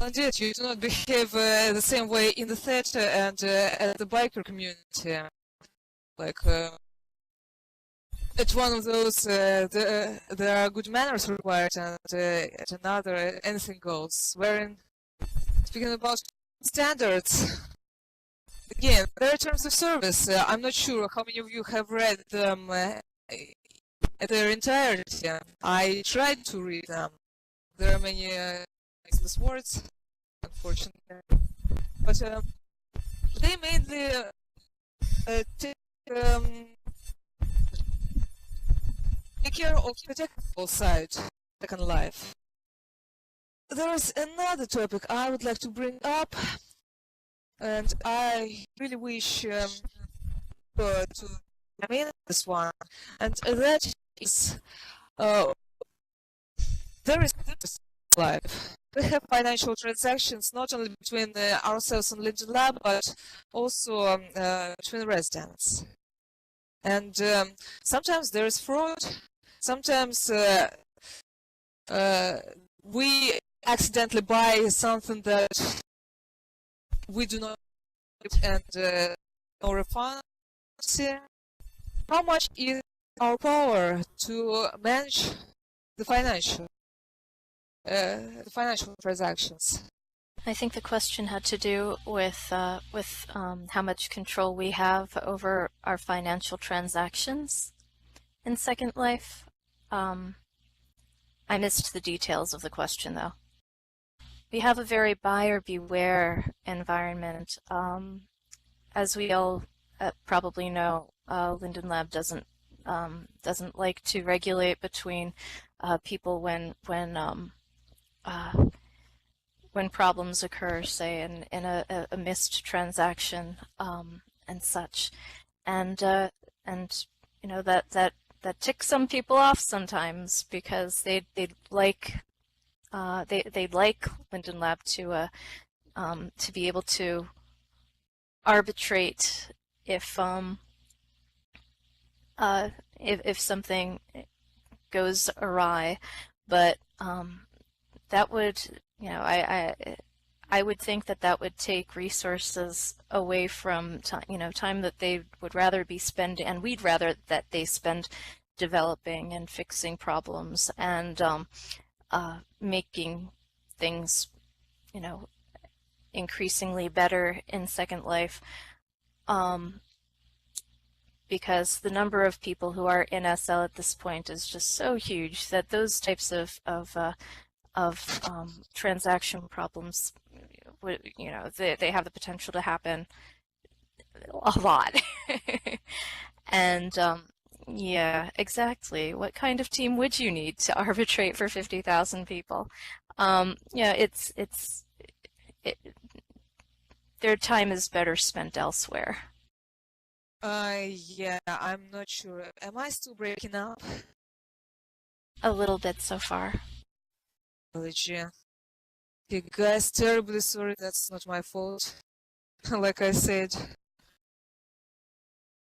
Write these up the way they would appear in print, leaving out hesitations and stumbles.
indeed, you do not behave the same way in the theater and at the biker community. Like, at one of those, there are good manners required, and at another, anything goes. Wherein, speaking about standards, again, there are terms of service. I'm not sure how many of you have read them at their entirety. I tried to read them. There are many useless words, unfortunately. But they mainly take care of the technical side, Second Life. There is another topic I would like to bring up, and I really wish to examine this one, and that is there is life. We have financial transactions not only between ourselves and Linden Lab, but also between residents. And sometimes there is fraud. Sometimes we accidentally buy something that we do not need, and no refund. How much is our power to manage the financial transactions? I think the question had to do with how much control we have over our financial transactions in Second Life. I missed the details of the question, though. We have a very buyer beware environment. As we all probably know, Linden Lab doesn't like to regulate between people when problems occur, say in a missed transaction and such, and you know that ticks some people off sometimes because they'd like Linden Lab to be able to arbitrate if something goes awry, but that would, you know, I would think that would take resources away from time that they would rather be spending, and we'd rather that they spend developing and fixing problems and making things, you know, increasingly better in Second Life, because the number of people who are in SL at this point is just so huge that those types of transaction problems, you know, they have the potential to happen a lot. And yeah, exactly. What kind of team would you need to arbitrate for 50,000 people? Yeah, their time is better spent elsewhere. Yeah, I'm not sure. Am I still breaking up? A little bit so far. Okay, guys, terribly sorry, that's not my fault. Like I said,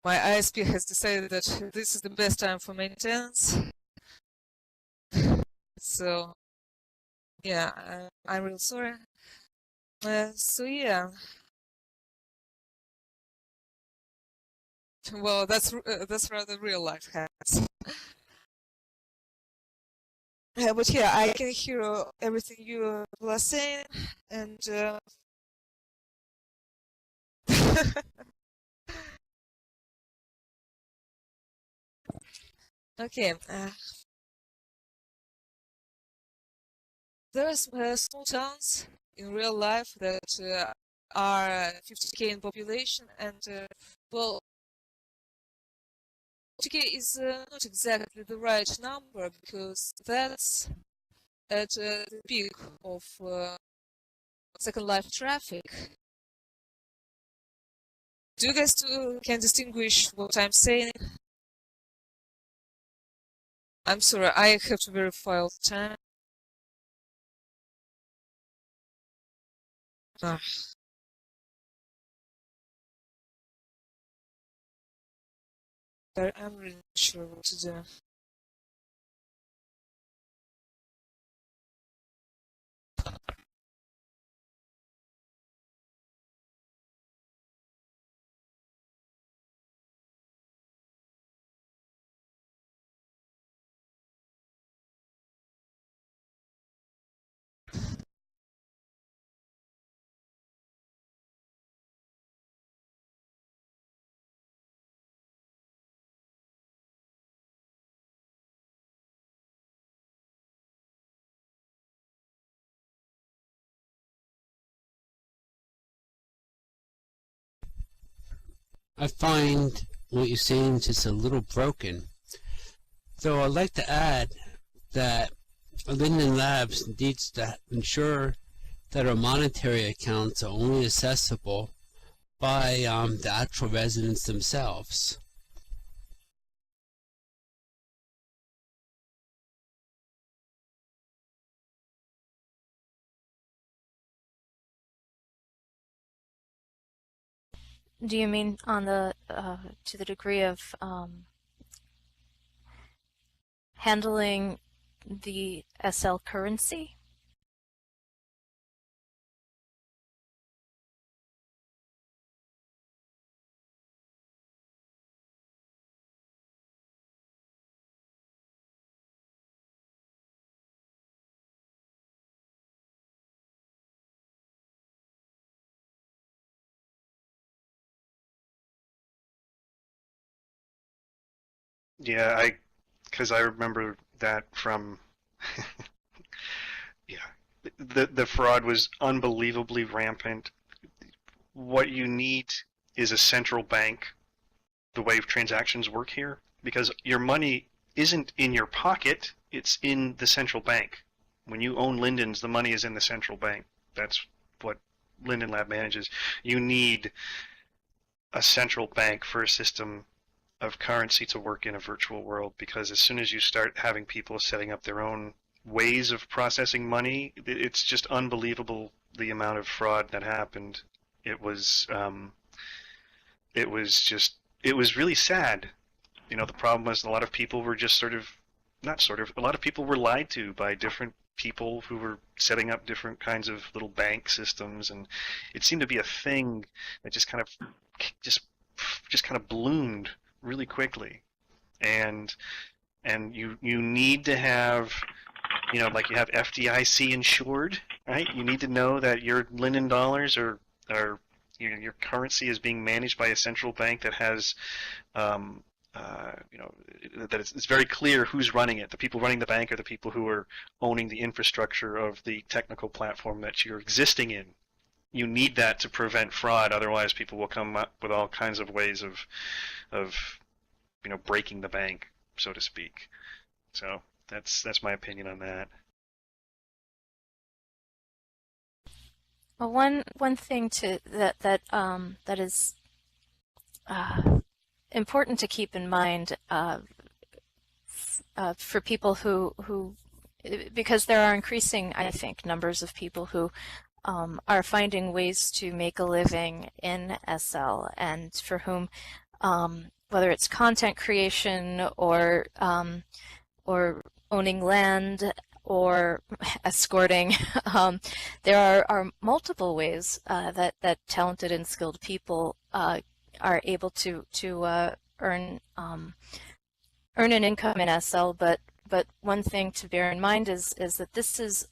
my ISP has decided that this is the best time for maintenance. So, yeah, I'm real sorry. So yeah. Well, that's rather real life hacks. But yeah, I can hear everything you are saying, and okay. There are small towns in real life that are 50k in population, and well, 50k is not exactly the right number because that's at the peak of Second Life traffic. Do you guys can distinguish what I'm saying? I'm sorry, I have to verify all the time. Ah. I'm really not sure what to do. I find what you're saying just a little broken. Though I'd like to add that Linden Labs needs to ensure that our monetary accounts are only accessible by the actual residents themselves. Do you mean on the to the degree of handling the SL currency? Yeah, because I remember that from, yeah, the fraud was unbelievably rampant. What you need is a central bank, the way transactions work here, because your money isn't in your pocket, it's in the central bank. When you own Linden's, the money is in the central bank. That's what Linden Lab manages. You need a central bank for a system of currency to work in a virtual world, because as soon as you start having people setting up their own ways of processing money, it's just unbelievable the amount of fraud that happened. It was it was just it was really sad. You know, the problem was a lot of people were just a lot of people were lied to by different people who were setting up different kinds of little bank systems, and it seemed to be a thing that just just kind of bloomed really quickly. And you need to have, you know, like you have FDIC insured, right? You need to know that your Linden dollars are your currency is being managed by a central bank that has you know, that it's very clear who's running it. The people running the bank are the people who are owning the infrastructure of the technical platform that you're existing in. You need that to prevent fraud. Otherwise, people will come up with all kinds of ways of you know, breaking the bank, so to speak. So that's my opinion on that. Well, one thing that is important to keep in mind for people who because there are increasing, I think, numbers of people who are finding ways to make a living in SL, and for whom, whether it's content creation or owning land or escorting, there are multiple ways that talented and skilled people are able to earn an income in SL. But one thing to bear in mind is that this is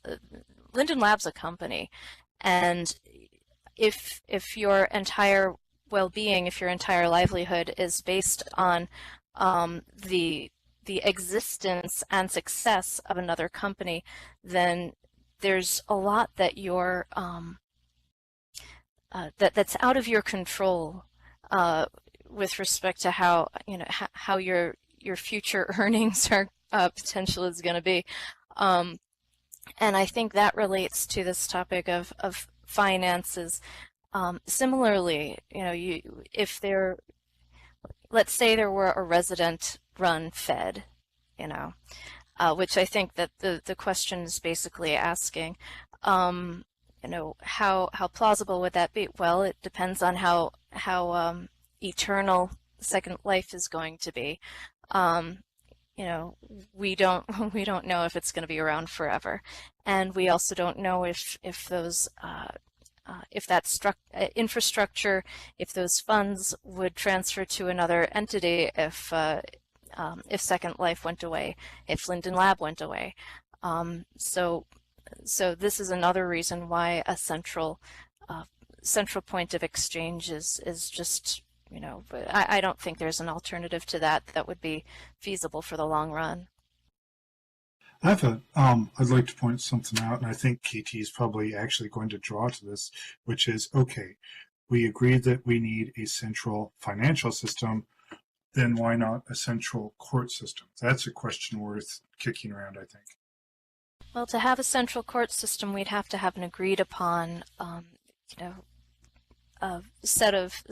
Linden Labs, a company, and if your entire well-being, if your entire livelihood is based on the existence and success of another company, then there's a lot that you're that's out of your control with respect to how, you know, how your future earnings are potential is going to be. And I think that relates to this topic of finances. Similarly, you know, if there, let's say there were a resident-run Fed, you know, which I think that the question is basically asking, you know, how plausible would that be? Well, it depends on how eternal Second Life is going to be. You know, we don't know if it's going to be around forever, and we also don't know if those if that infrastructure, if those funds would transfer to another entity if Second Life went away, if Linden Lab went away. So this is another reason why a central point of exchange is just, you know, I don't think there's an alternative to that would be feasible for the long run. I'd like to point something out, and I think KT is probably actually going to draw to this, which is, okay, we agree that we need a central financial system, then why not a central court system? That's a question worth kicking around, I think. Well, to have a central court system, we'd have to have an agreed upon, set of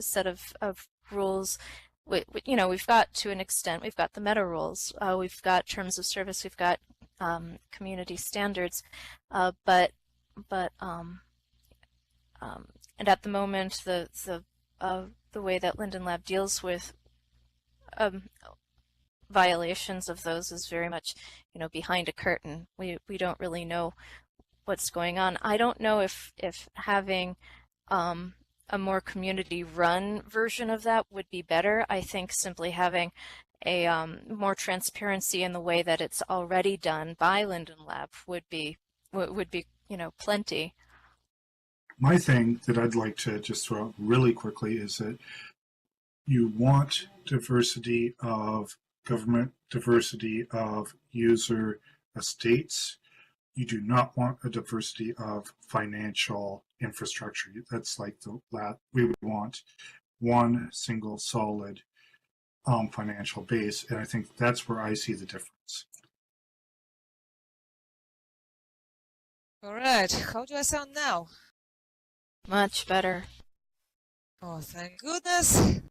rules. We've got, to an extent, we've got the meta rules, we've got terms of service, we've got community standards, but and at the moment, the way that Linden Lab deals with violations of those is very much, behind a curtain. We don't really know what's going on. I don't know if having a more community-run version of that would be better. I think simply having a more transparency in the way that it's already done by Linden Lab would be plenty. My thing that I'd like to just throw out really quickly is that you want diversity of government, diversity of user estates. You do not want a diversity of financial infrastructure. That's like we would want one single solid financial base, and I think that's where I see the difference. All right, how do I sound now? Much better. Oh, thank goodness.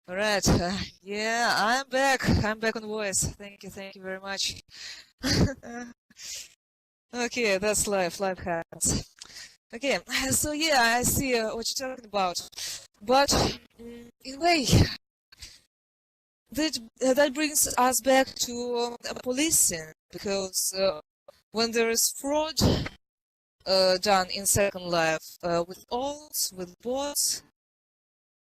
All right, yeah, I'm back. I'm back on voice. Thank you very much. Okay, that's life happens. Okay, so yeah, I see what you're talking about. But, in a way, that brings us back to policing, because when there is fraud done in Second Life with alts, with bots,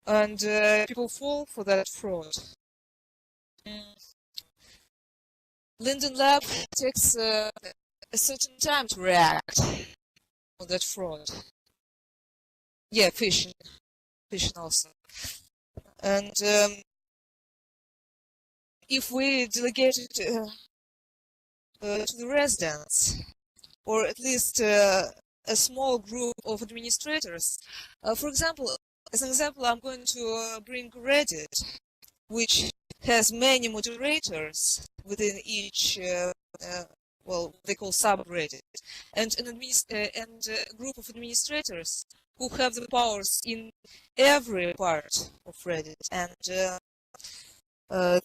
and people fall for that fraud, Linden Lab takes a certain time to react on that fraud. Yeah, phishing also. And if we delegate it to the residents, or at least a small group of administrators, for example, as an example, I'm going to bring Reddit, which has many moderators within each, they call subreddit, and a group of administrators who have the powers in every part of Reddit, and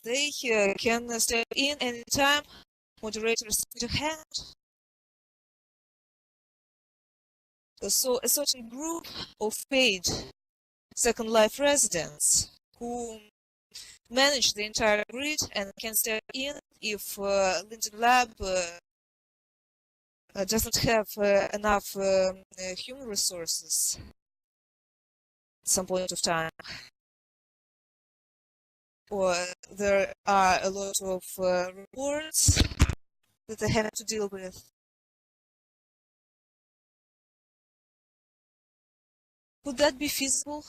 they can step in anytime moderators need a hand. So a certain group of paid Second Life residents who manage the entire grid and can step in if Linden Lab doesn't have enough human resources at some point of time, or there are a lot of reports that they have to deal with. Would that be feasible?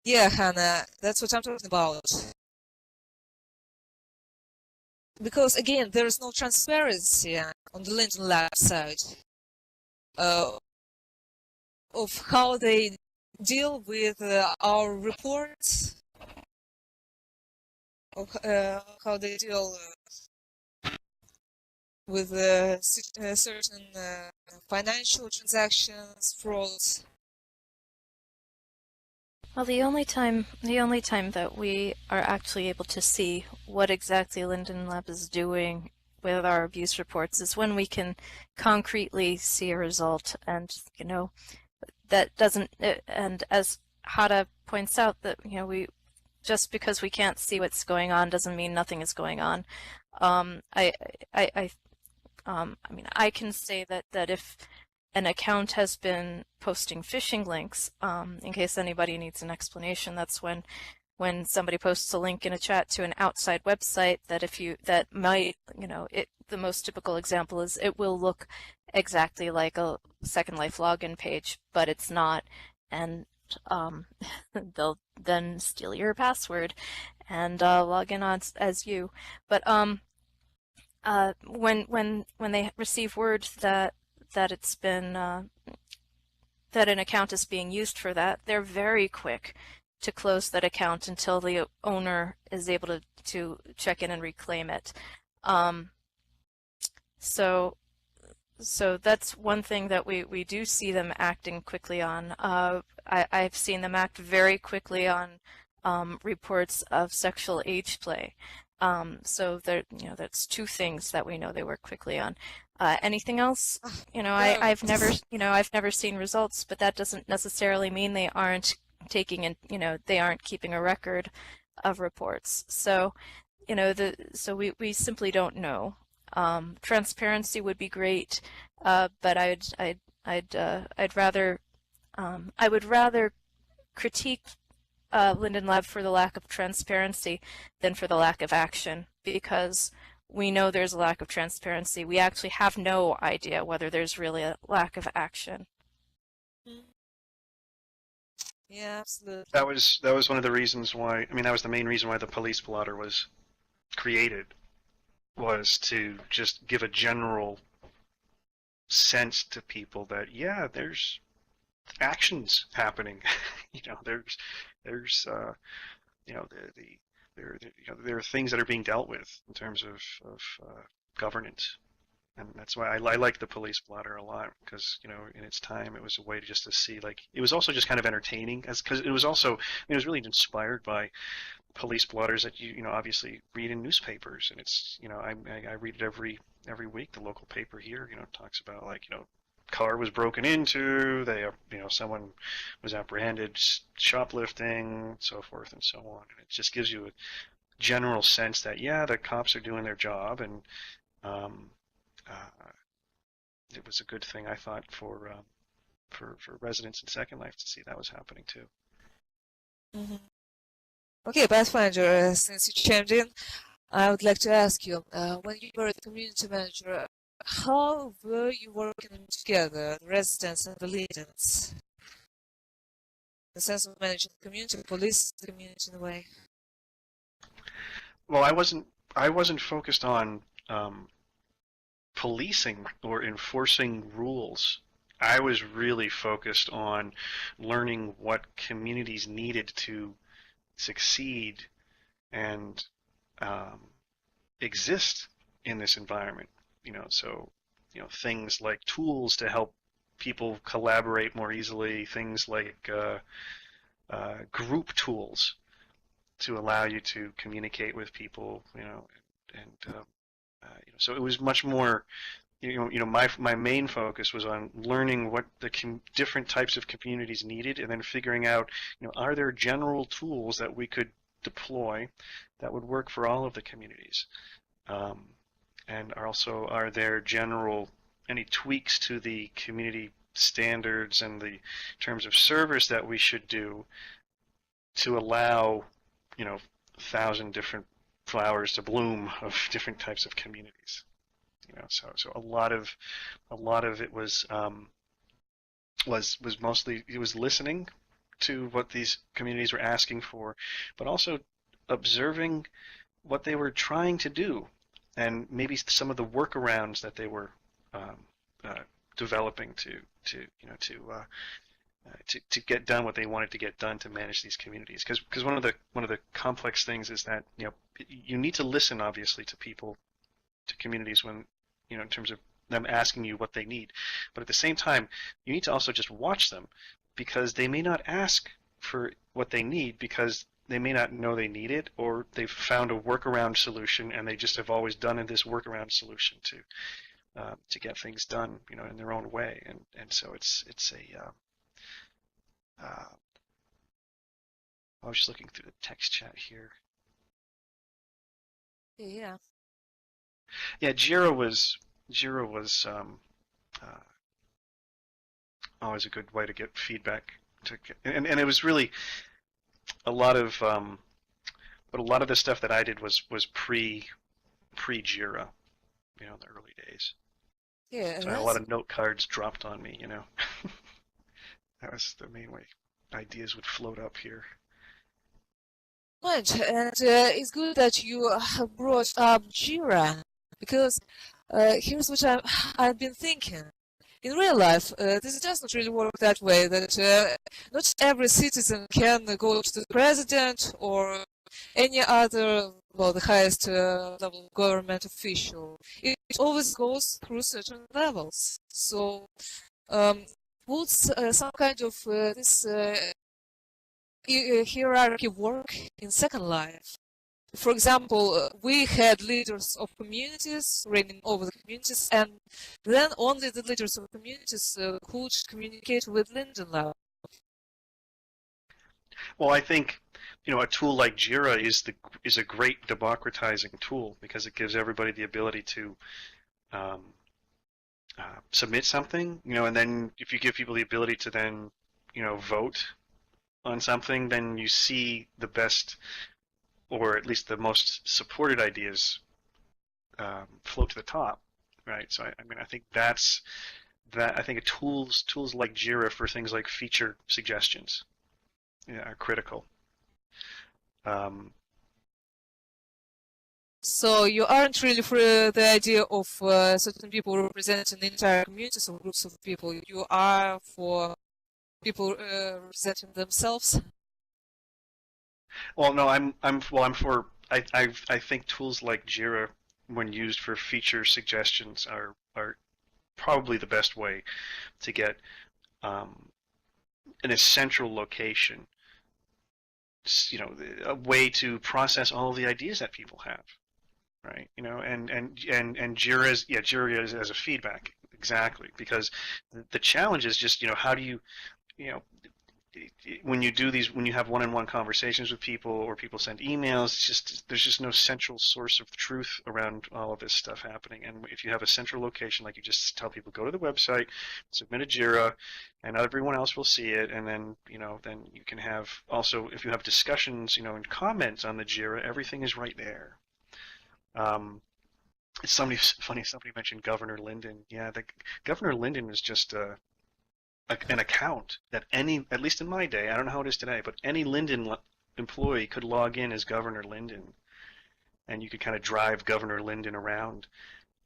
Yeah, Hannah, that's what I'm talking about. Because again, there is no transparency on the Linden Lab side of how they deal with our reports, of how they deal with certain financial transactions, frauds. Well, the only time that we are actually able to see what exactly Linden Lab is doing with our abuse reports is when we can concretely see a result, and that doesn't. And as Hada points out, that we just because we can't see what's going on doesn't mean nothing is going on. I mean, I can say that if an account has been posting phishing links, in case anybody needs an explanation, that's when somebody posts a link in a chat to an outside website the most typical example is it will look exactly like a Second Life login page, but it's not, and they'll then steal your password. and log in as you. But when they receive word that it's been that an account is being used for that, they're very quick to close that account until the owner is able to check in and reclaim it. So that's one thing that we do see them acting quickly on. I've seen them act very quickly on reports of sexual age play. So that's two things that we know they work quickly on. Anything else? No. I've never seen results, but that doesn't necessarily mean they aren't taking in, they aren't keeping a record of reports. So, so we simply don't know. Transparency would be great, but I'd rather I would rather critique Linden Lab for the lack of transparency than for the lack of action, because we know there's a lack of transparency. We actually have no idea whether there's really a lack of action. Yeah, absolutely. That was one of the reasons why. I mean, that was the main reason why the police blotter was created, was to just give a general sense to people that there's actions happening. There's there are things that are being dealt with in terms of governance. And that's why I like the police blotter a lot, because in its time it was a way to see, like, it was also just kind of entertaining, because it was also, it was really inspired by police blotters that you obviously read in newspapers, and it's I read it every week. The local paper here talks about, like, car was broken into, someone was apprehended shoplifting, so forth and so on. And it just gives you a general sense that the cops are doing their job, and it was a good thing, I thought, for residents in Second Life to see that was happening too. Mm-hmm. Okay, Pathfinder, since you chimed in, I would like to ask you, when you were the community manager, how were you working together, the residents and the Lindens? The sense of managing the community, police the community in a way. Well, I wasn't focused on policing or enforcing rules. I was really focused on learning what communities needed to succeed and exist in this environment. So things like tools to help people collaborate more easily, things like group tools to allow you to communicate with people, so it was much more, my main focus was on learning what the different types of communities needed, and then figuring out, are there general tools that we could deploy that would work for all of the communities, and also, are there any tweaks to the community standards and the terms of service that we should do to allow 1,000 different flowers to bloom of different types of communities. So a lot of it was mostly, it was listening to what these communities were asking for, but also observing what they were trying to do, and maybe some of the workarounds that they were developing to get done what they wanted to get done to manage these communities. Because one of the complex things is that you need to listen, obviously, to people, to communities, when in terms of them asking you what they need, but at the same time you need to also just watch them, because they may not ask for what they need because they may not know they need it, or they've found a workaround solution and they just have always done this workaround solution to get things done in their own way, and so it's a I was just looking through the text chat here. Yeah. Yeah, Jira was always a good way to get feedback. And it was really a lot of but a lot of the stuff that I did was pre Jira, in the early days. Yeah, So I had a lot of note cards dropped on me, That was the main way ideas would float up here. point, and it's good that you have brought up Jira, because here's what I've been thinking. In real life, this does not really work that way, that not every citizen can go to the president or any other, well, the highest level government official. It always goes through certain levels. So, would some kind of this hierarchy work in Second Life? For example, we had leaders of communities reigning over the communities, and then only the leaders of communities could communicate with Linden Labs. Well, I think a tool like Jira is a great democratizing tool because it gives everybody the ability to um, submit something, and then if you give people the ability to then vote on something, then you see the best, or at least the most supported ideas float to the top, right? So I mean, I think that's that. I think tools like Jira for things like feature suggestions are critical. So you aren't really for the idea of certain people representing the entire communities or groups of people. You are for people representing themselves. Well, no, I'm for. I think tools like Jira, when used for feature suggestions, are probably the best way to get in a central location, a way to process all of the ideas that people have, right? And Jira is as a feedback, exactly, because the challenge is just how do you when you have one-on-one conversations with people, or people send emails, there's just no central source of truth around all of this stuff happening. And if you have a central location, like you just tell people, go to the website, submit a Jira, and everyone else will see it, and then then you can have also, if you have discussions, and comments on the Jira, everything is right there. It's somebody mentioned Governor Linden. Yeah, Governor Linden was just an account that at least in my day, I don't know how it is today, but any Linden employee could log in as Governor Linden, and you could kind of drive Governor Linden around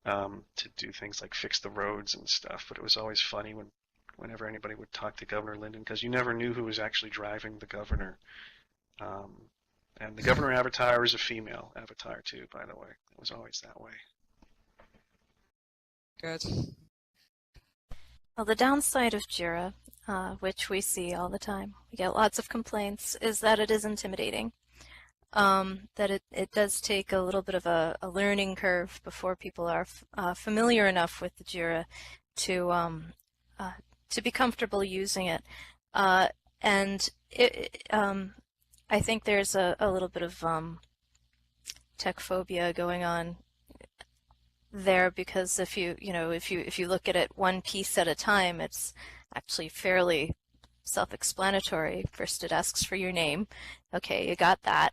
to do things like fix the roads and stuff. But it was always funny whenever anybody would talk to Governor Linden, because you never knew who was actually driving the governor. And the governor avatar is a female avatar too, by the way. It was always that way. Good. Well, the downside of Jira, which we see all the time, we get lots of complaints, is that it is intimidating. That it does take a little bit of a learning curve before people are familiar enough with the Jira to be comfortable using it. And I think there's a little bit of tech phobia going on there, because if you look at it one piece at a time, it's actually fairly self-explanatory. First it asks for your name. Okay, you got that.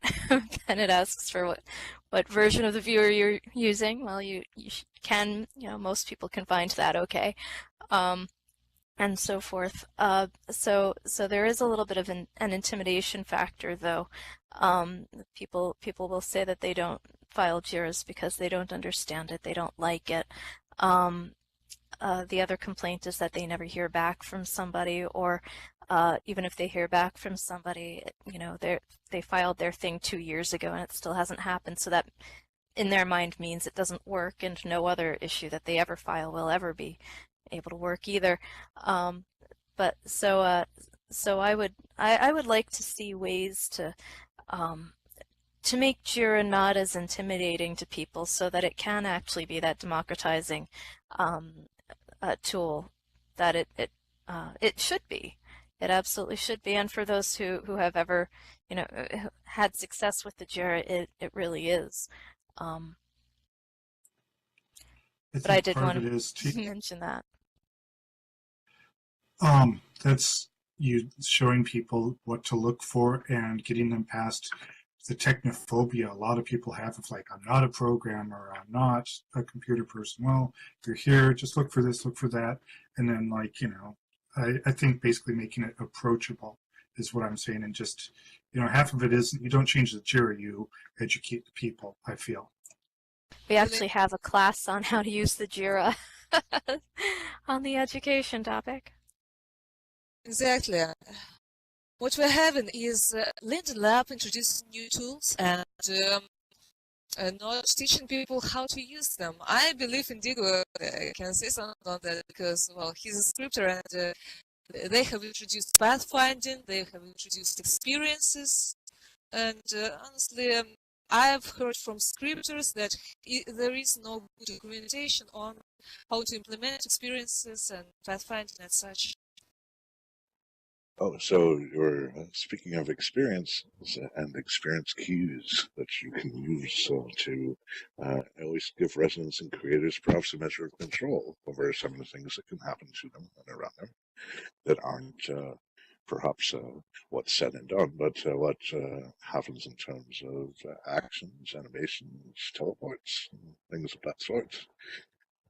Then it asks for what version of the viewer you're using. Well, you can, most people can find that okay. And so forth. So there is a little bit of an intimidation factor, though. People will say that they don't file JIRAs because they don't understand it, they don't like it. The other complaint is that they never hear back from somebody, or even if they hear back from somebody, they filed their thing 2 years ago and it still hasn't happened. So that, in their mind, means it doesn't work, and no other issue that they ever file will ever be able to work either. But so I would like to see ways to make JIRA not as intimidating to people, so that it can actually be that democratizing tool that it should be. It absolutely should be. And for those who have ever had success with the JIRA, it really is. But I did want to mention that. That's you showing people what to look for and getting them past the technophobia a lot of people have of, like, I'm not a programmer, I'm not a computer person. Well, you're here, just look for this, look for that. And then, like, I think basically making it approachable is what I'm saying. And just, half of it is you don't change the Jira, you educate the people, I feel. We actually have a class on how to use the Jira on the education topic. Exactly. What we're having is Linden Lab introducing new tools and not teaching people how to use them. I believe Indigo can say something on that because, well, he's a scripter and they have introduced pathfinding, they have introduced experiences, and honestly, I've heard from scripters that there is no good documentation on how to implement experiences and pathfinding and such. Oh, so you're speaking of experience and experience keys that you can use to at least give residents and creators perhaps a measure of control over some of the things that can happen to them and around them that aren't perhaps what's said and done, but what happens in terms of actions, animations, teleports, and things of that sort.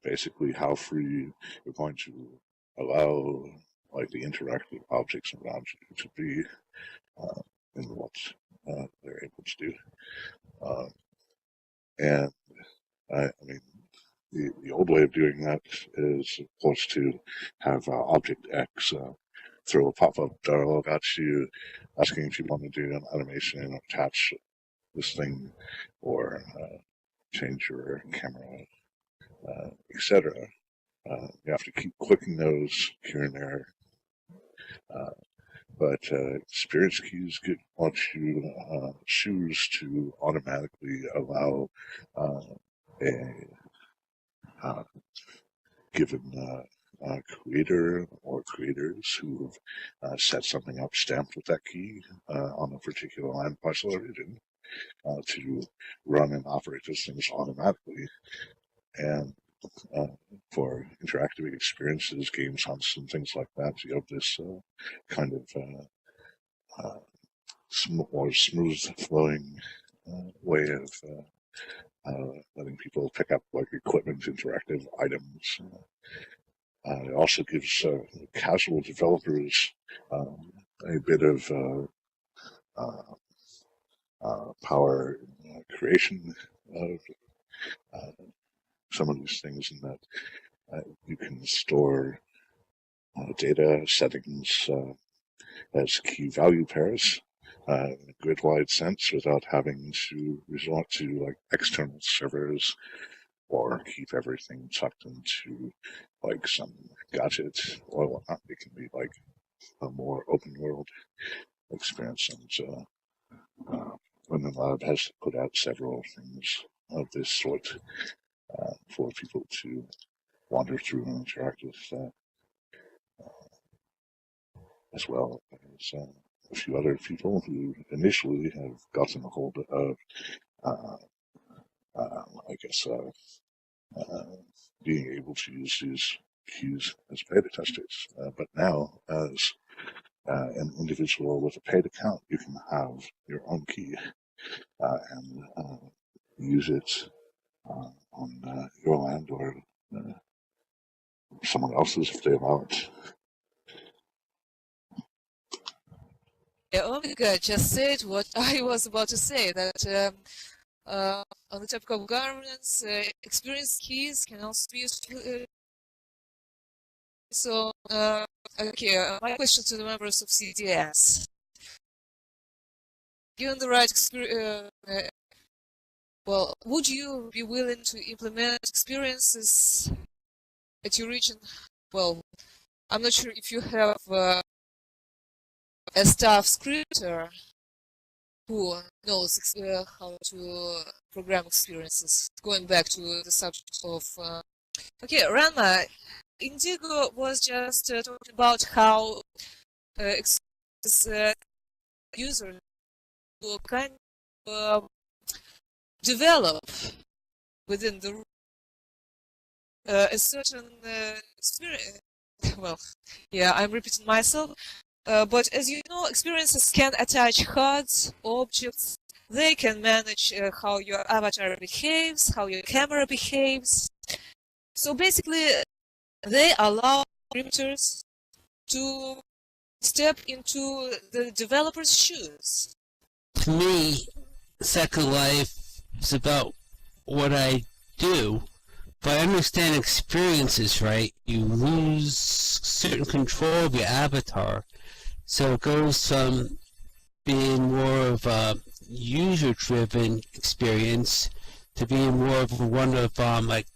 Basically, how free you're going to allow like the interactive objects around you to be in what they're able to do. And I mean, the old way of doing that is, of course, to have Object X throw a pop-up dialog at you, asking if you want to do an animation and attach this thing, or change your camera, etc. You have to keep clicking those here and there. But experience keys want you choose to automatically allow a given creator or creators who have set something up stamped with that key on a particular land parcel or region to run and operate those things automatically. And for interactive experiences, games, hunts, and things like that, you have this kind of more smooth flowing way of letting people pick up like equipment, interactive items. It also gives casual developers a bit of power in creation of some of these things, in that you can store data settings as key value pairs in a grid-wide sense without having to resort to like external servers or keep everything tucked into like some gadget or whatnot. It can be like a more open world experience, and Linden Lab has put out several things of this sort for people to wander through and interact with, as well as a few other people who initially have gotten a hold of, I guess, being able to use these keys as beta testers. But now, as an individual with a paid account, you can have your own key and use it on your land or someone else's if they allow it. Yeah, Omega just said what I was about to say, that on the topic of governance, experience keys can also be used. So, okay, my question to the members of CDS. Given the right experience, well, would you be willing to implement experiences at your region? Well, I'm not sure if you have a staff scripter who knows how to program experiences. Going back to the subject of... Okay, Rama, Indigo was just talking about how users will kind of develop within the a certain experience. Well, yeah, I'm repeating myself. But as you know, experiences can attach HUDs, objects. They can manage how your avatar behaves, how your camera behaves. So basically, they allow scripters to step into the developer's shoes. To me, Second Life is about what I do. If I understand experiences right, you lose certain control of your avatar. So it goes from being more of a user-driven experience to being more of one of like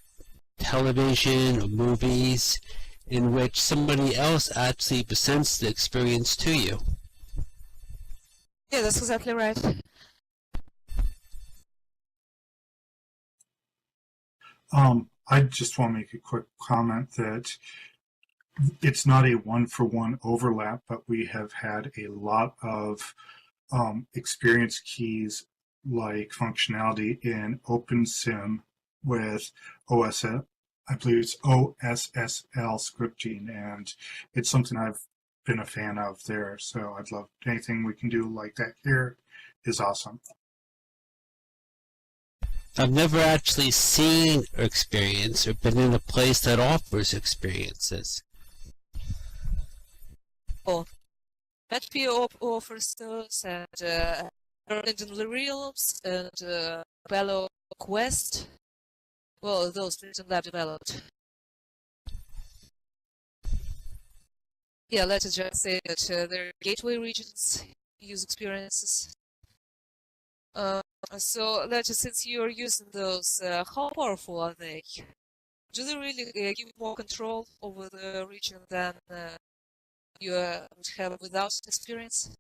television or movies in which somebody else actually presents the experience to you. Yeah, that's exactly right. I just want to make a quick comment that it's not a one-for-one overlap, but we have had a lot of experience keys like functionality in OpenSim with OSS. I believe it's OSSL scripting, and it's something I've been a fan of there. So I'd love anything we can do like that here is awesome. I've never actually seen or experienced or been in a place that offers experiences. Oh, PHP offers those, and Linden Labs and Bello Quest. Well, those Linden Lab developed. Yeah, let's just say that their gateway regions use experiences. So let's just, since you're using those, how powerful are they? Do they really give more control over the region than you would have without experience?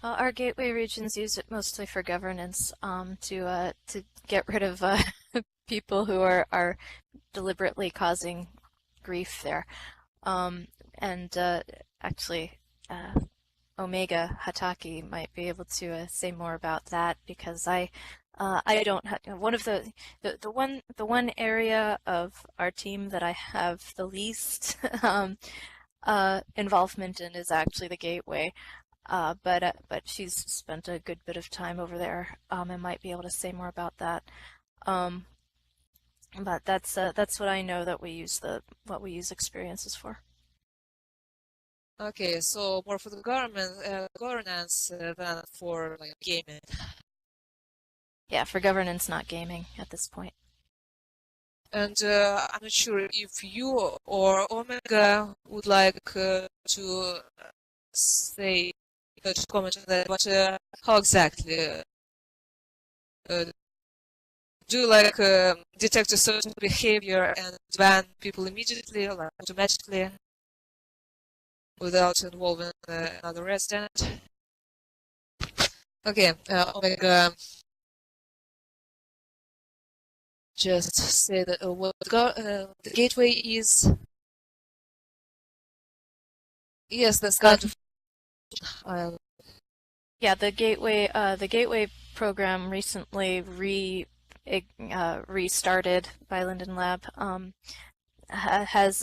Our gateway regions use it mostly for governance, to get rid of people who are deliberately causing grief there. And actually, Omega Hataki might be able to say more about that, because I don't have one of the one area of our team that I have the least involvement in is actually the gateway. But she's spent a good bit of time over there, and might be able to say more about that. But that's what I know that we use what we use experiences for. Okay, so more for the governance than for like gaming. Yeah, for governance, not gaming at this point. And I'm not sure if you or Omega would like to say to comment on that, but how exactly do you like detect a certain behavior and ban people immediately, like automatically, without involving another resident? Okay, Omega, just say that what the gateway is. Yes, that's kind of. Yeah, the gateway program recently restarted by Linden Lab. Has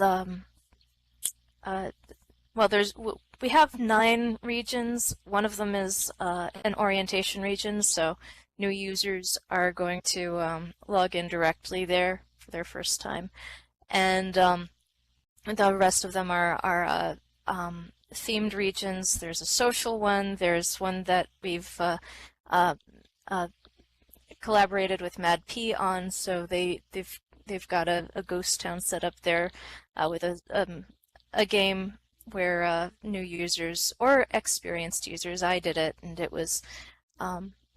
well, we have 9 regions. One of them is an orientation region, so new users are going to log in directly there for their first time, and the rest of them are themed regions. There's a social one. There's one that we've collaborated with Mad P on, so they've got a ghost town set up there with a game where new users or experienced users, I did it, and it was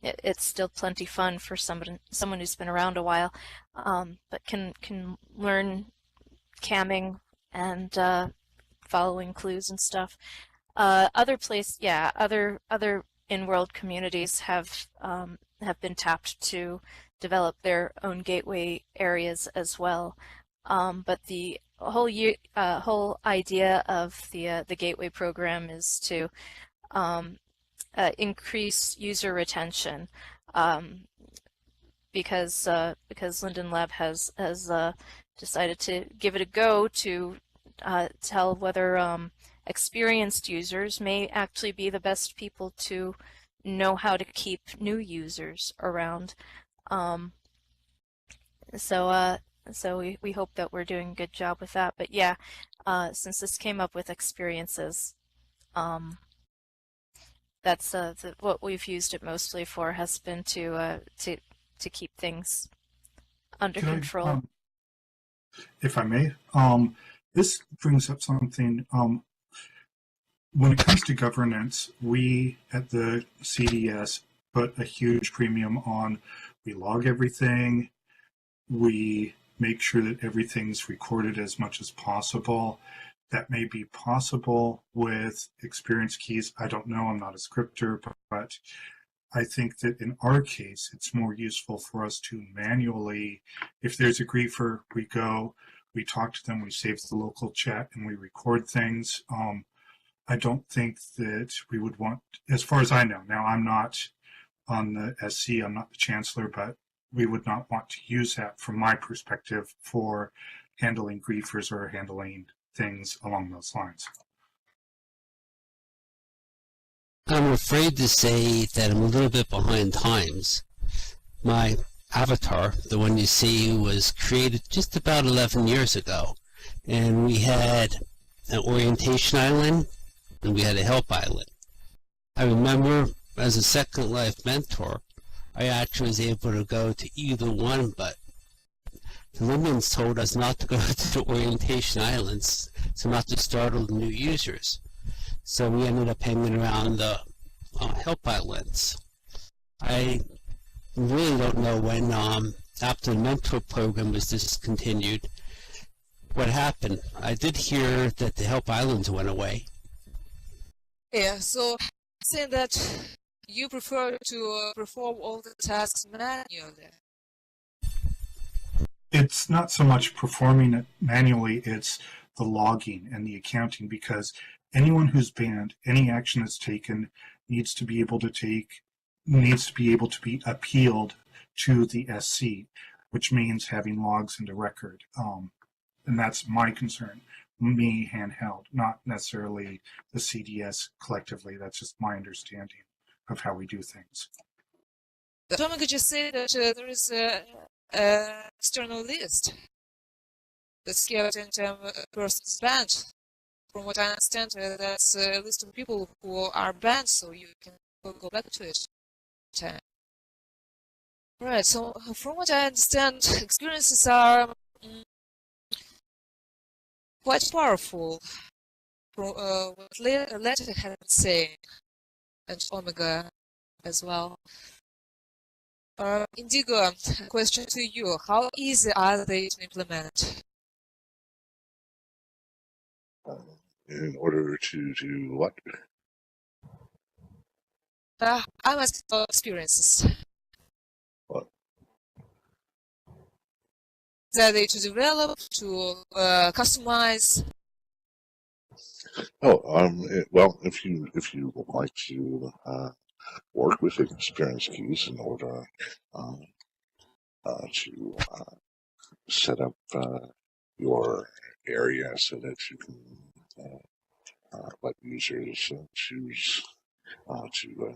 it's still plenty fun for someone who's been around a while, but can learn camming and following clues and stuff. Other in-world communities have been tapped to develop their own gateway areas as well. But the whole idea of the gateway program is to increase user retention, because Linden Lab has decided to give it a go to tell whether experienced users may actually be the best people to know how to keep new users around. So we hope that we're doing a good job with that. But yeah, since this came up with experiences, That's what we've used it mostly for has been to keep things under Could I, control. if I may, this brings up something. When it comes to governance, we at the CDS put a huge premium on we log everything, we make sure that everything's recorded as much as possible. That may be possible with experience keys. I don't know, I'm not a scripter, but I think that in our case, it's more useful for us to manually, if there's a griefer, we go, we talk to them, we save the local chat, and we record things. I don't think that we would want, as far as I know, now I'm not on the SC, I'm not the chancellor, but we would not want to use that from my perspective for handling griefers or handling things along those lines. I'm afraid to say that I'm a little bit behind times. My avatar, the one you see, was created just about 11 years ago, and we had an orientation island and we had a help island. I remember as a Second Life mentor, I actually was able to go to either one, but the Lindens told us not to go to the orientation islands, so not to startle the new users. So we ended up hanging around the help islands. I really don't know when, after the mentor program was discontinued, what happened. I did hear that the help islands went away. Yeah, so saying that you prefer to perform all the tasks manually. It's not so much performing it manually, it's the logging and the accounting, because anyone who's banned, any action that's taken needs to be able to be appealed to the SC, which means having logs into record. And that's my concern, me handheld, not necessarily the CDS collectively. That's just my understanding of how we do things. Tommy could just say that there is a external list that's kept in terms of persons banned. From what I understand, that's a list of people who are banned, so you can go back to it. Right, so from what I understand, experiences are quite powerful. From what Letter had been saying, and Omega as well. Indigo, question to you. How easy are they to implement? In order to do what? I'm asking about experiences. What? Are they to develop, to customize? Oh, well, if you would like to work with experience keys in order to set up your area so that you can let users choose to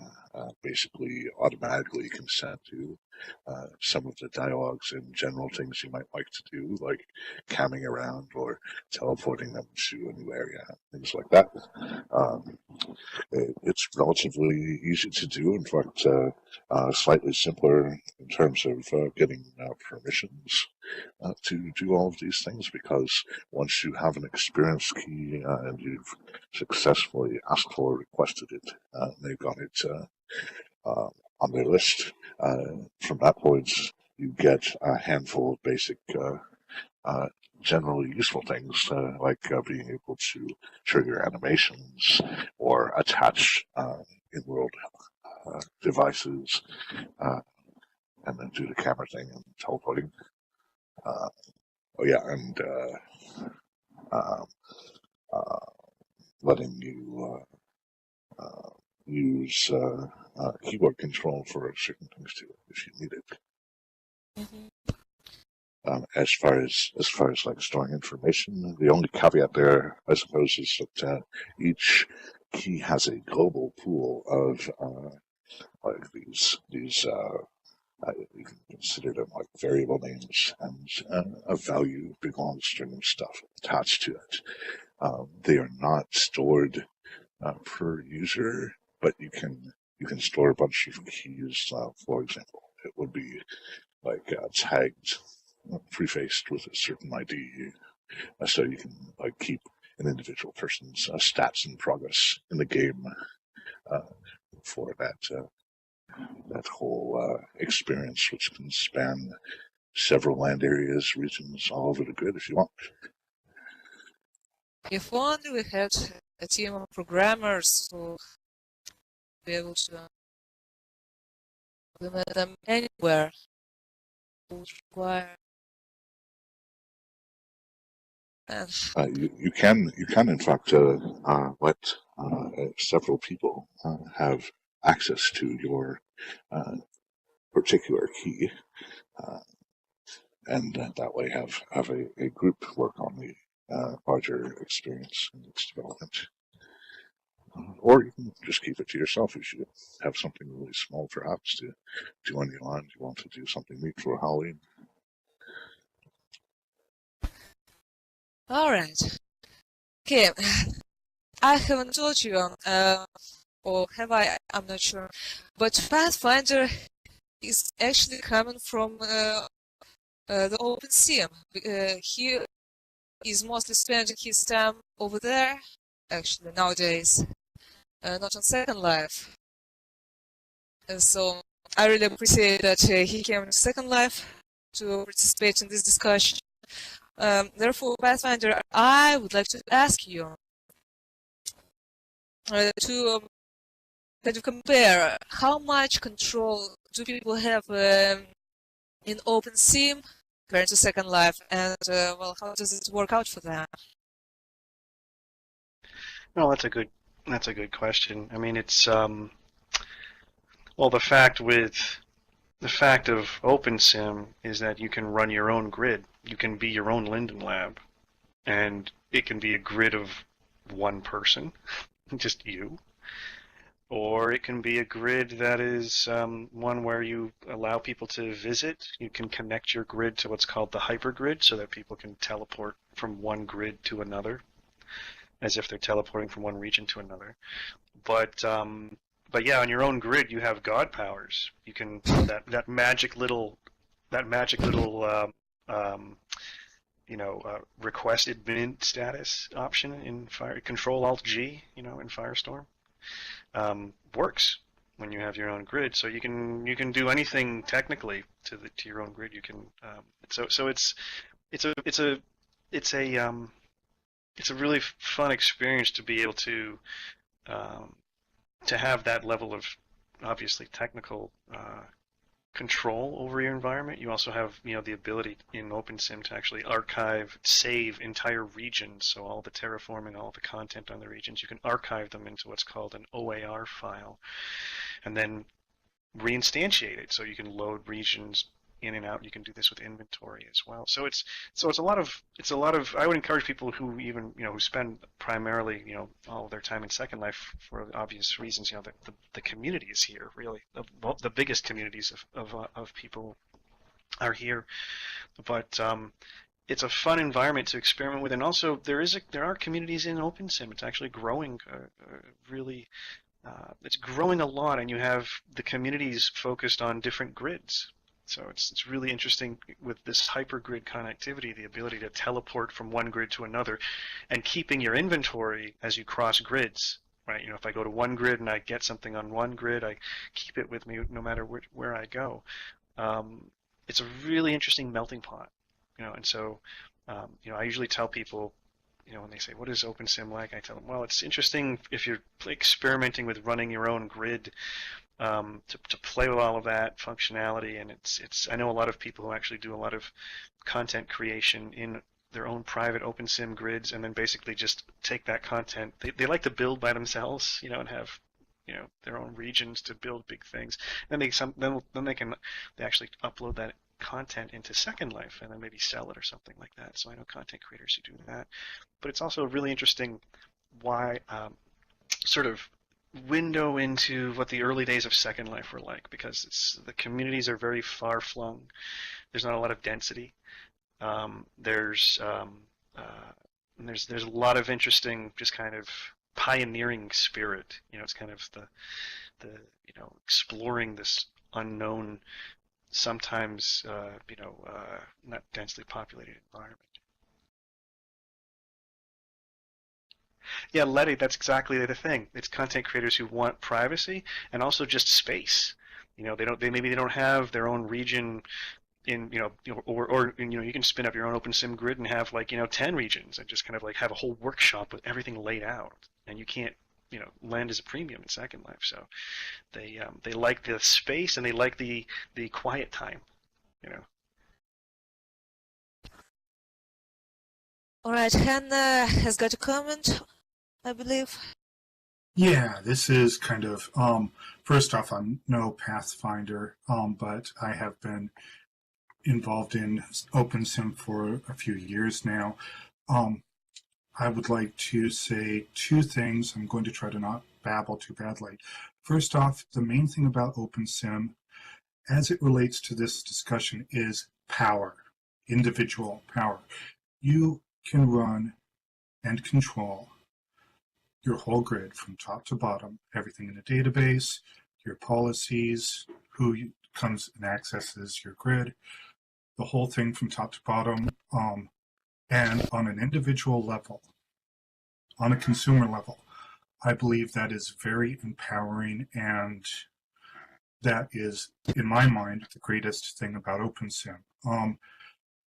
basically automatically consent to some of the dialogues and general things you might like to do, like camming around or teleporting them to a new area, things like that. It's relatively easy to do. In fact, slightly simpler in terms of getting permissions to do all of these things, because once you have an experience key and you've successfully asked for, requested it, they've got it on their list. From that point, you get a handful of basic generally useful things, like being able to trigger animations or attach in-world devices, and then do the camera thing and teleporting. Oh yeah, and letting you use keyboard control for certain things too, if you need it. Mm-hmm. As far as like storing information, the only caveat there, I suppose, is that each key has a global pool of like these you can consider them like variable names, and a value belongs to them stuff attached to it. They are not stored per user, but you can store a bunch of keys. For example, it would be like tagged, prefaced with a certain ID, so you can like keep an individual person's stats and progress in the game for that whole experience, which can span several land areas, regions, all over the grid if you want. If only we had a team of programmers who be able to implement them anywhere. It would require and You can in fact let several people have access to your particular key, and that way have a group work on the larger experience and its development. Or you can just keep it to yourself if you have something really small, perhaps, to do on your own. You want to do something neat for Halloween. all right. Okay, I haven't told you, or have I? I'm not sure. But Pathfinder is actually coming from the OpenSim. He is mostly spending his time over there, actually, nowadays, not on Second Life. And so I really appreciate that he came to Second Life to participate in this discussion. Therefore, Pathfinder, I would like to ask you to kind of compare how much control do people have in OpenSim compared to Second Life, and well, how does it work out for them? No, that's a good question. I mean, it's well, the fact of OpenSim is that you can run your own grid. You can be your own Linden Lab, and it can be a grid of one person, just you, or it can be a grid that is one where you allow people to visit. You can connect your grid to what's called the hypergrid, so that people can teleport from one grid to another, as if they're teleporting from one region to another. But yeah, on your own grid, you have god powers. You can that magic little request admin status option in Control Alt G, in Firestorm, works when you have your own grid. So you can do anything technically to your own grid. You can so it's a really fun experience to be able to have that level of obviously technical control over your environment. You also have the ability in OpenSim to actually archive, save entire regions. So all the terraforming, all the content on the regions, you can archive them into what's called an OAR file, and then reinstantiate it. So you can load regions in and out. You can do this with inventory as well. So it's a lot of I would encourage people who even who spend primarily all of their time in Second Life for obvious reasons. The community is here, really. The biggest communities of people are here, but it's a fun environment to experiment with. And also there are communities in OpenSim. It's actually growing really. It's growing a lot, and you have the communities focused on different grids. So it's really interesting with this hypergrid connectivity, the ability to teleport from one grid to another, and keeping your inventory as you cross grids. Right? If I go to one grid and I get something on one grid, I keep it with me no matter where I go. It's a really interesting melting pot. And so I usually tell people, when they say, what is OpenSim like? I tell them, well, it's interesting if you're experimenting with running your own grid, to play with all of that functionality. And I know a lot of people who actually do a lot of content creation in their own private OpenSim grids, and then basically just take that content. They like to build by themselves, and have their own regions to build big things. Then they actually upload that content into Second Life and then maybe sell it or something like that. So I know content creators who do that. But it's also really interesting sort of window into what the early days of Second Life were like, because the communities are very far flung. There's not a lot of density. There's a lot of interesting just kind of pioneering spirit. It's kind of the exploring this unknown, sometimes not densely populated environment. Yeah, Letty, that's exactly the thing. It's content creators who want privacy and also just space. Maybe they don't have their own region or you can spin up your own OpenSim grid and have 10 regions and just kind of have a whole workshop with everything laid out. And you can't, land as a premium in Second Life. So they like the space and they like the quiet time. All right, Hannah has got a comment, I believe. Yeah, this is kind of, first off, I'm no Pathfinder, but I have been involved in OpenSim for a few years now. I would like to say two things. I'm going to try to not babble too badly. First off, the main thing about OpenSim, as it relates to this discussion, is power, individual power. You can run and control your whole grid from top to bottom, everything in the database, your policies, who comes and accesses your grid, the whole thing from top to bottom, and on an individual level, on a consumer level. I believe that is very empowering, and that is, in my mind, the greatest thing about OpenSim.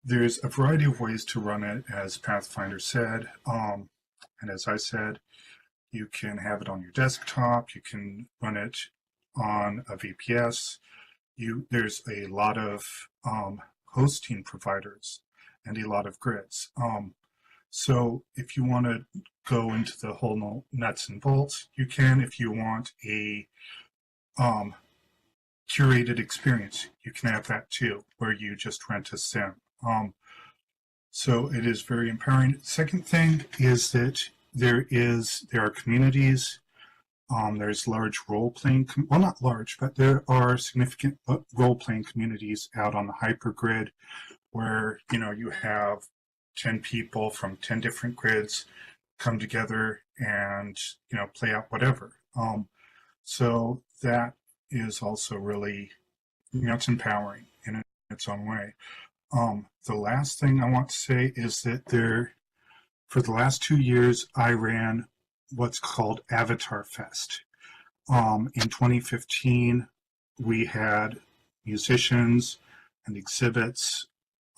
There's a variety of ways to run it, as Pathfinder said, and as I said, you can have it on your desktop, you can run it on a VPS. There's a lot of hosting providers and a lot of grids. So if you want to go into the whole nuts and bolts, you can. If you want a curated experience, you can have that too, where you just rent a sim. So it is very empowering. Second thing is that there are communities. There's large role-playing, well, not large, but there are significant role-playing communities out on the hypergrid where, you have 10 people from 10 different grids come together and, play out whatever. So that is also really, it's empowering in its own way. The last thing I want to say is that for the last 2 years, I ran what's called Avatar Fest. In 2015, we had musicians and exhibits,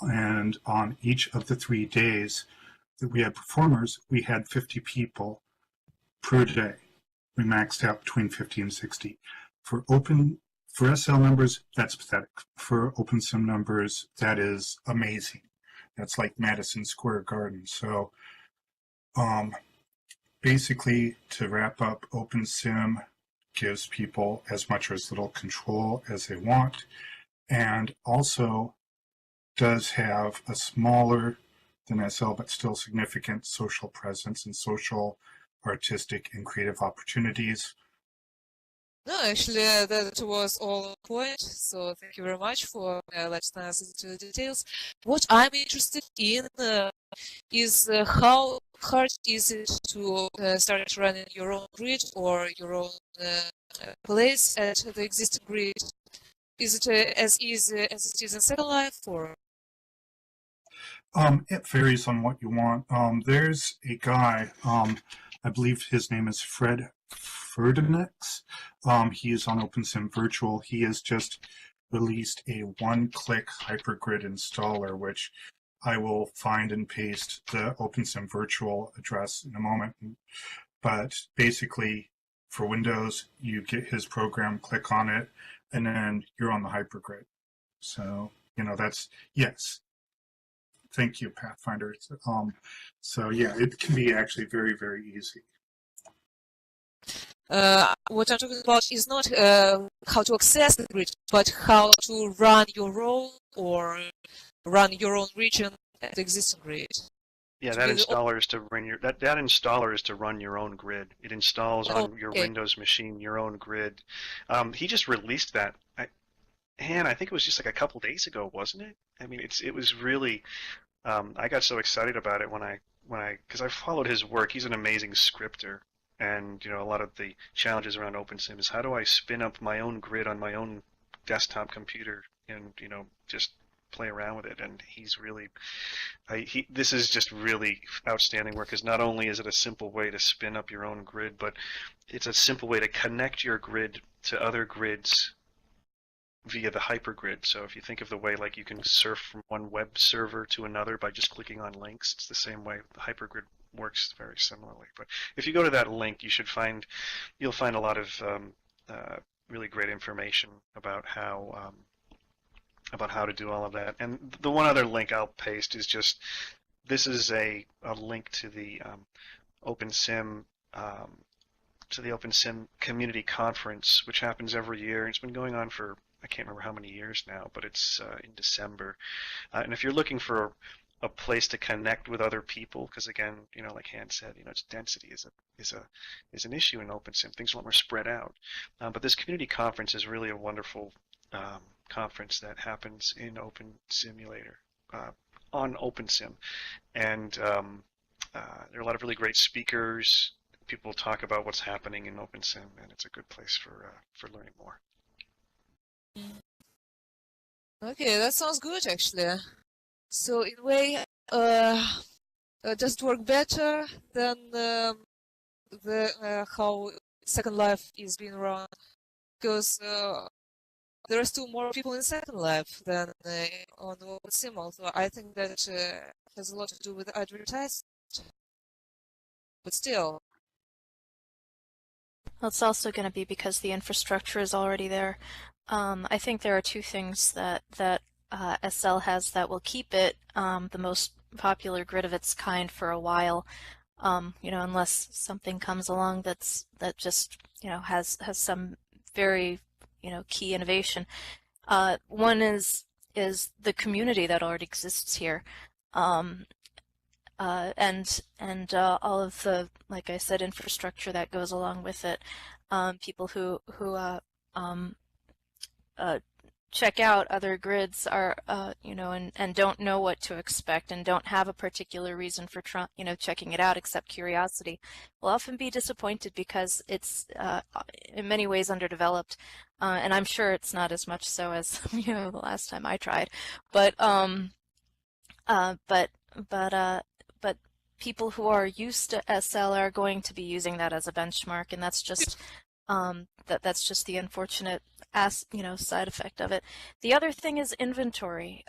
and on each of the 3 days that we had performers, we had 50 people per day. We maxed out between 50 and 60. For SL numbers, that's pathetic. For OpenSim numbers, that is amazing. That's like Madison Square Garden. So basically, to wrap up, OpenSim gives people as much or as little control as they want, and also does have a smaller than SL but still significant social presence and social, artistic, and creative opportunities. No, actually, that was all on point. So thank you very much for letting us into the details. What I'm interested in is how hard is it to start running your own grid or your own place at the existing grid? Is it as easy as it is in Second Life, or? It varies on what you want. There's a guy, I believe his name is Fred Ferdinix. He is on OpenSim Virtual. He has just released a one-click hypergrid installer, which I will find and paste the OpenSim Virtual address in a moment. But basically, for Windows, you get his program, click on it, and then you're on the hypergrid. So, that's, yes. Thank you, Pathfinder. So yeah, it can be actually very, very easy. What I'm talking about is not how to access the grid, but how to run your role or run your own region at the existing grid. Yeah, that installer is to run that installer is to run your own grid. It installs on your Windows machine your own grid. He just released that. I think it was just like a couple days ago, wasn't it? I mean, it was really. I got so excited about it when I because I followed his work. He's an amazing scripter, And a lot of the challenges around OpenSim is how do I spin up my own grid on my own desktop computer and just play around with it. And he's really, this is just really outstanding work, because not only is it a simple way to spin up your own grid, but it's a simple way to connect your grid to other grids via the hypergrid. So if you think of the way like you can surf from one web server to another by just clicking on links, it's the same way the hypergrid works very similarly. But if you go to that link, you'll find a lot of really great information about how to do all of that. And the one other link I'll paste is just, this is a link to the OpenSim community conference, which happens every year. It's been going on for, I can't remember how many years now, but it's in December. And if you're looking for a place to connect with other people, because again, like Han said, its density is an issue in OpenSim. Things are a lot more spread out. But this community conference is really a wonderful conference that happens in Open Simulator on OpenSim, and there are a lot of really great speakers. People talk about what's happening in OpenSim, and it's a good place for learning more. Okay, that sounds good actually. So in a way, does it work better than how Second Life is being run? Because there are still more people in Second Life than on OpenSim. Also, I think that has a lot to do with advertising. But still, Well, it's also going to be because the infrastructure is already there. I think there are two things that SL has that will keep it the most popular grid of its kind for a while. Unless something comes along that just has some very key innovation. One is the community that already exists here. And all of the, like I said, infrastructure that goes along with it. People who check out other grids are, and don't know what to expect and don't have a particular reason for checking it out except curiosity, will often be disappointed because it's in many ways underdeveloped. And I'm sure it's not as much so as the last time I tried, but people who are used to SL are going to be using that as a benchmark, and that's just that's just the unfortunate side effect of it. The other thing is inventory.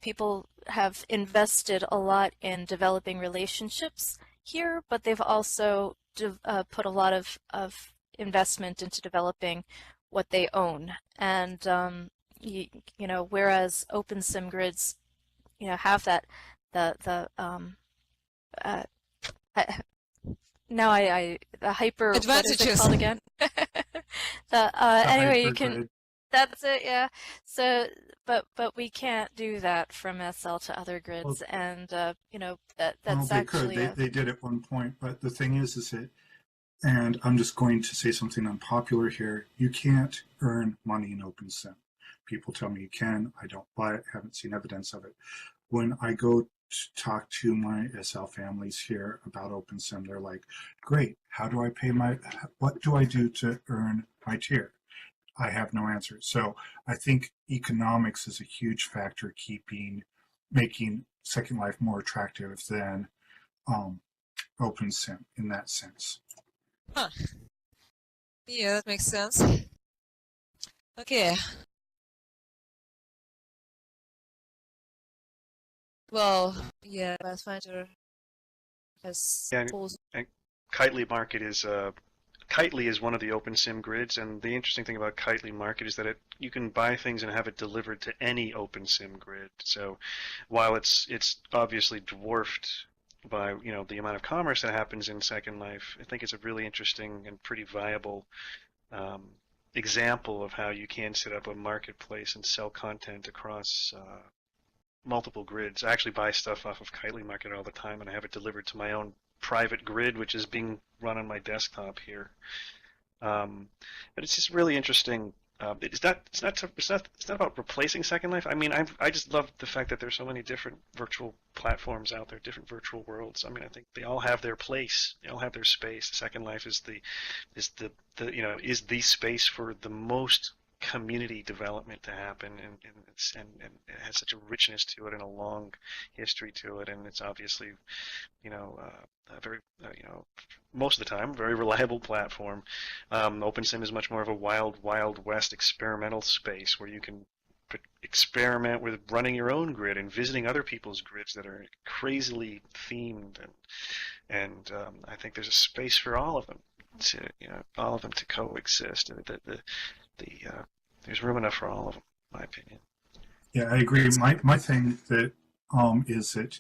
People have invested a lot in developing relationships here, but they've also put a lot of investment into developing what they own. And whereas OpenSim grids, have that the hyper, what is it called again? Anyway, you can. That's it, yeah. So, but we can't do that from SL to other grids, and that's actually. They did at one point, but the thing is that, and I'm just going to say something unpopular here. You can't earn money in OpenSim. People tell me you can. I don't buy it. Haven't seen evidence of it. When I go to talk to my SL families here about OpenSim, they're like, "Great. How do I pay what do I do to earn my tier?" I have no answer. So I think economics is a huge factor making Second Life more attractive than OpenSim in that sense. Huh. Yeah, that makes sense. Okay. Well, yeah, Pathfinder has also... And Kitely Market is Kitely is one of the OpenSim grids, and the interesting thing about Kitely Market is that you can buy things and have it delivered to any OpenSim grid. So while it's obviously dwarfed by the amount of commerce that happens in Second Life, I think it's a really interesting and pretty viable example of how you can set up a marketplace and sell content across multiple grids. I actually buy stuff off of Kitely Market all the time, and I have it delivered to my own private grid, which is being run on my desktop here. But it's just really interesting it's not about replacing Second Life. I mean, I just love the fact that there's so many different virtual platforms out there, different virtual worlds. I mean, I think they all have their place, they all have their space. Second Life is the space for the most community development to happen, and it has such a richness to it and a long history to it, and it's obviously a very most of the time very reliable platform. OpenSim is much more of a wild west experimental space where you can experiment with running your own grid and visiting other people's grids that are crazily themed, and I think there's a space for all of them to coexist. There's room enough for all of them, in my opinion. Yeah, I agree. My thing that is that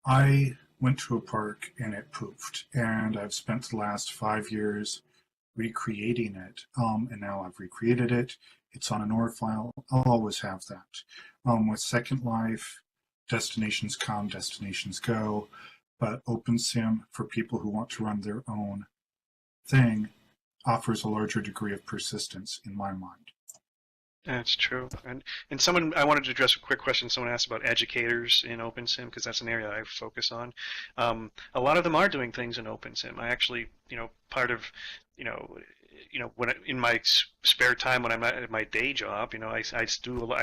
I went to a park and it poofed, and I've spent the last 5 years recreating it, and now I've recreated it. It's on an OR file. I'll always have that. With Second Life, destinations come, destinations go, but OpenSim, for people who want to run their own thing, offers a larger degree of persistence in my mind. That's true. And someone, I wanted to address a quick question. Someone asked about educators in OpenSim, because that's an area that I focus on. A lot of them are doing things in OpenSim. I actually, part of, when in my spare time when I'm at my day job, I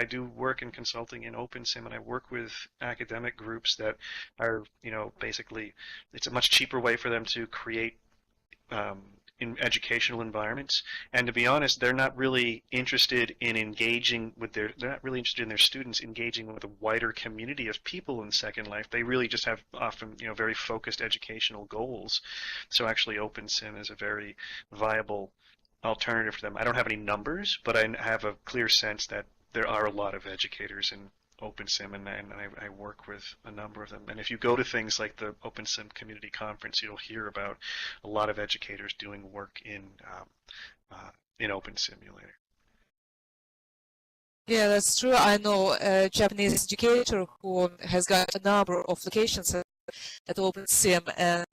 do work in consulting in OpenSim, and I work with academic groups that are, basically, it's a much cheaper way for them to create in educational environments, and to be honest, they're not really interested in engaging with they're not really interested in their students engaging with a wider community of people in Second Life. They really just have often, very focused educational goals. So actually OpenSim is a very viable alternative for them. I don't have any numbers, but I have a clear sense that there are a lot of educators in OpenSim, and I work with a number of them. And if you go to things like the OpenSim Community Conference, you'll hear about a lot of educators doing work in Open Simulator. Yeah, that's true. I know a Japanese educator who has got a number of locations at OpenSim, and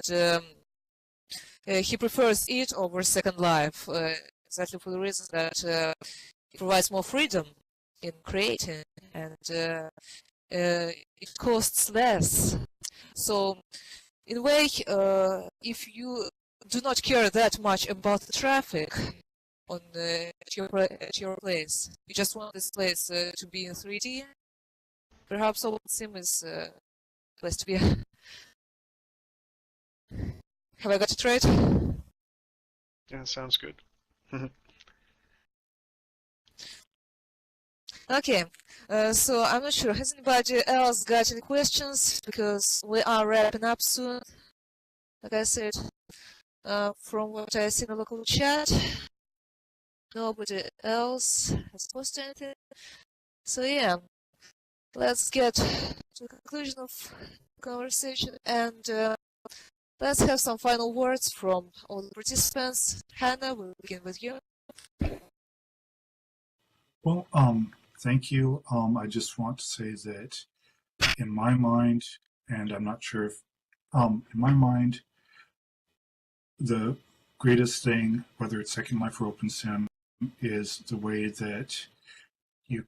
he prefers it over Second Life, exactly for the reason that it provides more freedom in creating, and it costs less. So in a way, if you do not care that much about the traffic at your place, you just want this place to be in 3D, perhaps OpenSim is a place to be. Have I got it right? Yeah, sounds good. Okay, so I'm not sure. Has anybody else got any questions? Because we are wrapping up soon. Like I said, from what I see in the local chat, nobody else has posted anything. So yeah, let's get to the conclusion of the conversation, and let's have some final words from all the participants. Hannah, we'll begin with you. Well, thank you. I just want to say that in my mind, and I'm not sure if, in my mind, the greatest thing, whether it's Second Life or OpenSim, is the way that you,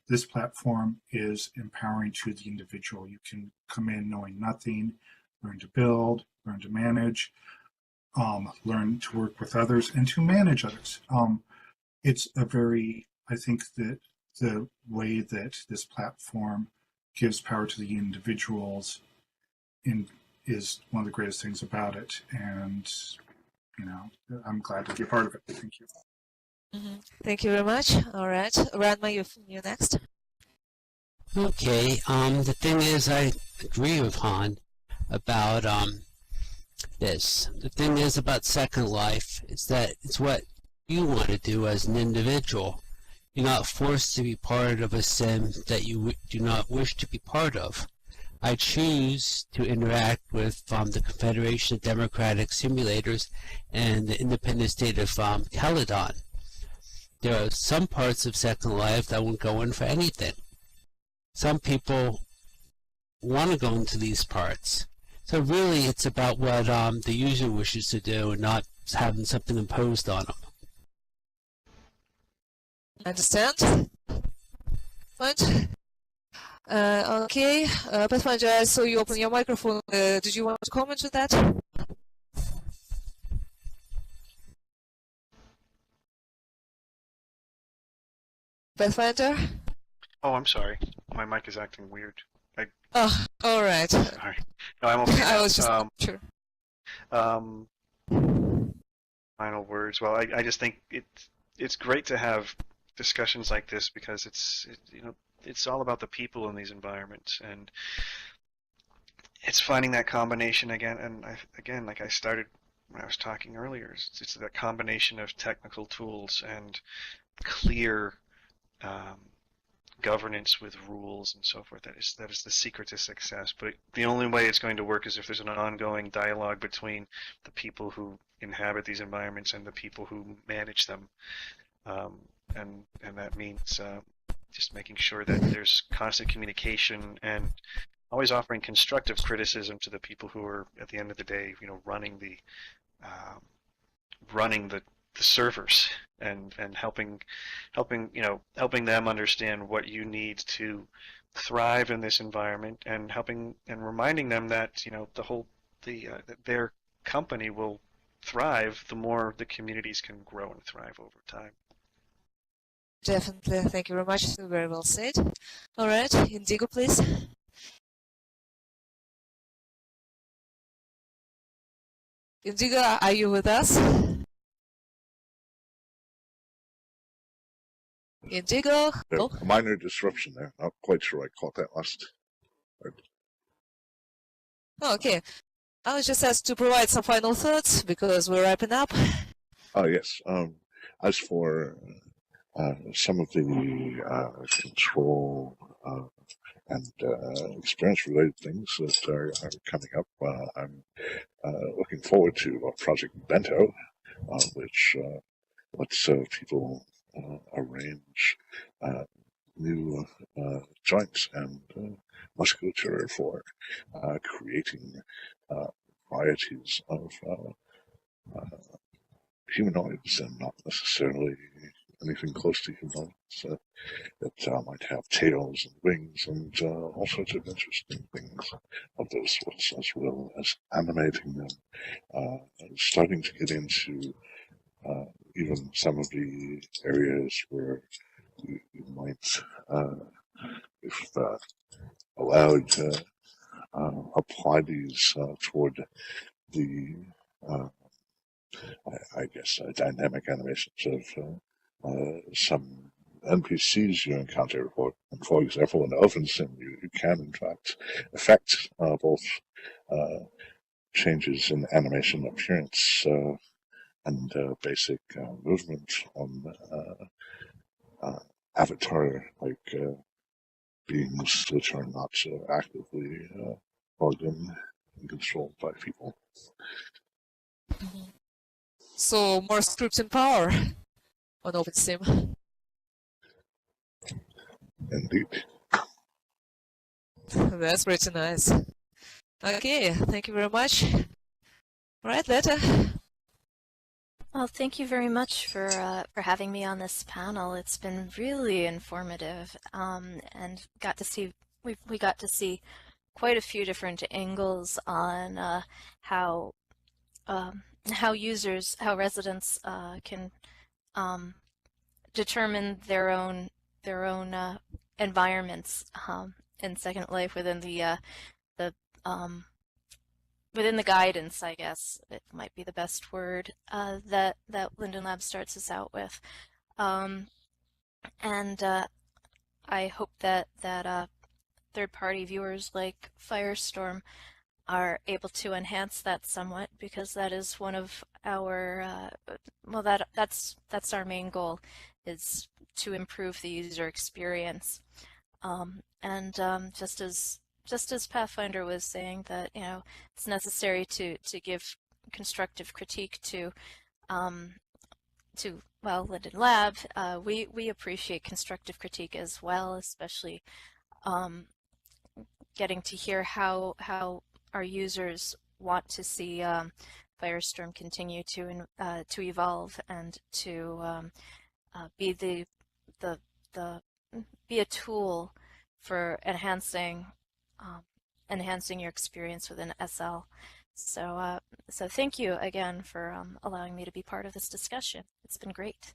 this platform is empowering to the individual. You can come in knowing nothing, learn to build, learn to manage, learn to work with others, and to manage others. It's a very, I think that the way that this platform gives power to the individuals is one of the greatest things about it. And, I'm glad to be a part of it. Thank you. Mm-hmm. Thank you very much. All right. Ranma, you're next. Okay, the thing is, I agree with Han about this. The thing is about Second Life is that it's what you want to do as an individual. You're not forced to be part of a sim that you do not wish to be part of. I choose to interact with the Confederation of Democratic Simulators and the independent state of Caledon. There are some parts of Second Life that won't go in for anything. Some people want to go into these parts. So really it's about what the user wishes to do and not having something imposed on them. Understand? Point. Okay, Pathfinder, I saw you open your microphone. Did you want to comment on that? Pathfinder? Oh, I'm sorry. My mic is acting weird. Oh, all right. Sorry. No, I'm okay now. I was just sure. Final words. Well, I just think it's great to have discussions like this because it's all about the people in these environments, and it's finding that combination again. And again, like I started when I was talking earlier, it's that combination of technical tools and clear governance with rules and so forth. That is the secret to success. But the only way it's going to work is if there's an ongoing dialogue between the people who inhabit these environments and the people who manage them. And that means just making sure that there's constant communication and always offering constructive criticism to the people who are, at the end of the day, running the servers and helping them understand what you need to thrive in this environment, and helping and reminding them that that their company will thrive the more the communities can grow and thrive over time. Definitely. Thank you very much. Very well said. All right, Indigo, please. Indigo, are you with us? Indigo? Oh. A minor disruption there. Not quite sure I caught that last. Okay. I was just asked to provide some final thoughts because we're wrapping up. Oh, yes. As for some of the control and experience-related things that are coming up, I'm looking forward to Project Bento, which lets people arrange new joints and musculature for creating varieties of humanoids, and not necessarily anything close to humanoids that might have tails and wings and all sorts of interesting things of those sorts, as well as animating them, starting to get into even some of the areas where you might, if allowed, apply these toward the, I guess, dynamic animations of some NPCs you encounter. For example, in OpenSim, you can, in fact, affect both changes in animation appearance and basic movement on avatar-like beings which are not actively logged in and controlled by people. So more scripting power on OpenSim. Indeed. That's pretty nice. Okay, thank you very much. All right, Letta. Well, thank you very much for having me on this panel. It's been really informative, and we got to see quite a few different angles on how residents can determine their own environments in Second Life within the within the guidance, I guess it might be the best word, that Linden Labs starts us out with. And I hope that third-party viewers like Firestorm are able to enhance that somewhat, because that is one of our that's our main goal, is to improve the user experience. Just as Pathfinder was saying, that it's necessary to give constructive critique to Linden Lab. We appreciate constructive critique as well, especially getting to hear how our users want to see Firestorm continue to evolve and to be the be a tool for enhancing your experience within SL. So thank you again for allowing me to be part of this discussion. It's been great.